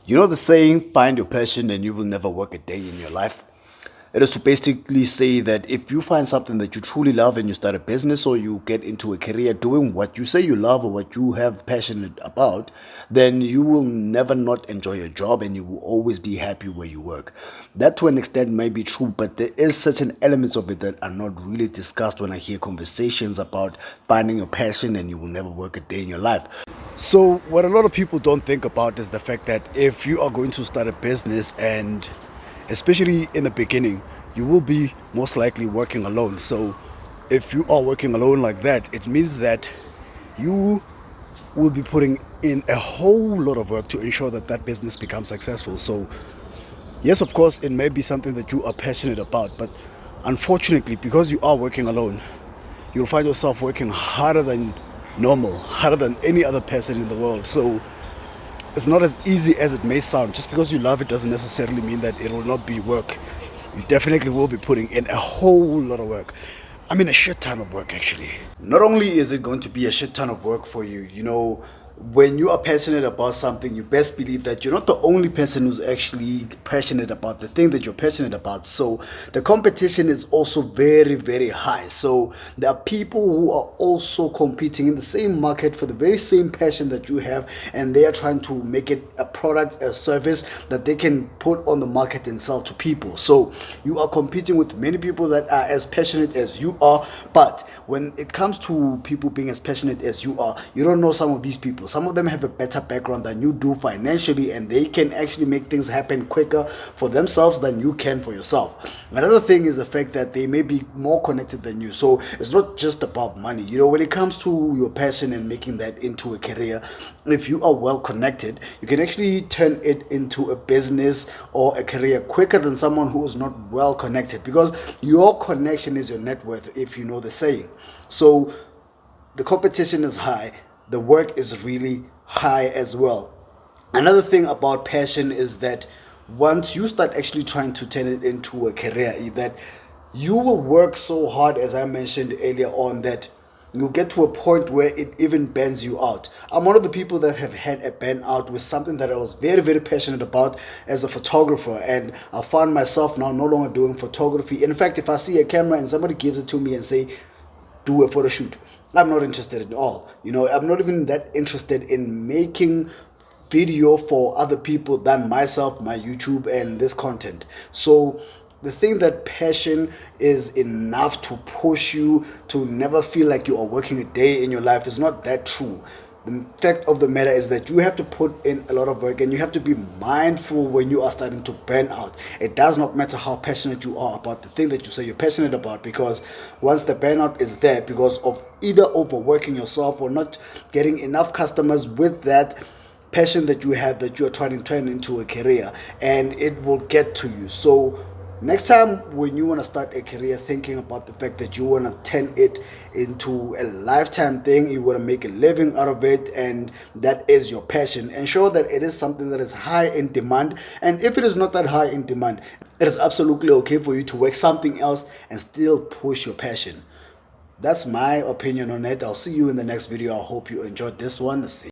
You know the saying, find your passion and you will never work a day in your life? It is to basically say that if you find something that you truly love and you start a business or you get into a career doing what you say you love or what you have passionate about, then you will never not enjoy your job and you will always be happy where you work. That to an extent may be true, but there is certain elements of it that are not really discussed when I hear conversations about finding your passion and you will never work a day in your life. So, what a lot of people don't think about is the fact that if you are going to start a business, and especially in the beginning, you will be most likely working alone. So, if you are working alone like that, it means that you will be putting in a whole lot of work to ensure that that business becomes successful. So, yes, of course, it may be something that you are passionate about, but unfortunately, because you are working alone, you'll find yourself working harder than normal, harder than any other person in the world. So it's not as easy as it may sound. Just because you love it doesn't necessarily mean that it will not be work. You definitely will be putting in a whole lot of work. I mean, a shit ton of work, actually. Not only is it going to be a shit ton of work for you, when you are passionate about something, you best believe that you're not the only person who's actually passionate about the thing that you're passionate about. So the competition is also very, very high. So there are people who are also competing in the same market for the very same passion that you have, and they are trying to make it a product, a service that they can put on the market and sell to people. So you are competing with many people that are as passionate as you are, but when it comes to people being as passionate as you are, you don't know some of these people. Some of them have a better background than you do financially, and they can actually make things happen quicker for themselves than you can for yourself. Another thing is the fact that they may be more connected than you. So it's not just about money. When it comes to your passion and making that into a career, if you are well connected, you can actually turn it into a business or a career quicker than someone who is not well connected, because your connection is your net worth, if you know the saying. So the competition is high, the work is really high as well. Another thing about passion is that once you start actually trying to turn it into a career, that you will work so hard, as I mentioned earlier on, that you'll get to a point where it even burns you out. I'm one of the people that have had a burnout with something that I was very, very passionate about as a photographer, and I found myself now no longer doing photography. In fact, if I see a camera and somebody gives it to me and say, do a photo shoot, I'm not interested at all. I'm not even that interested in making video for other people than myself, my YouTube, and this content. So the thing that passion is enough to push you to never feel like you are working a day in your life is not that true. The fact of the matter is that you have to put in a lot of work, and you have to be mindful when you are starting to burn out. It does not matter how passionate you are about the thing that you say you're passionate about, because once the burnout is there because of either overworking yourself or not getting enough customers with that passion that you have, that you are trying to turn into a career, and it will get to you. So next time when you want to start a career, thinking about the fact that you want to turn it into a lifetime thing, you want to make a living out of it, and that is your passion, ensure that it is something that is high in demand. And if it is not that high in demand, it is absolutely okay for you to work something else and still push your passion. That's my opinion on it. I'll see you in the next video. I hope you enjoyed this one. See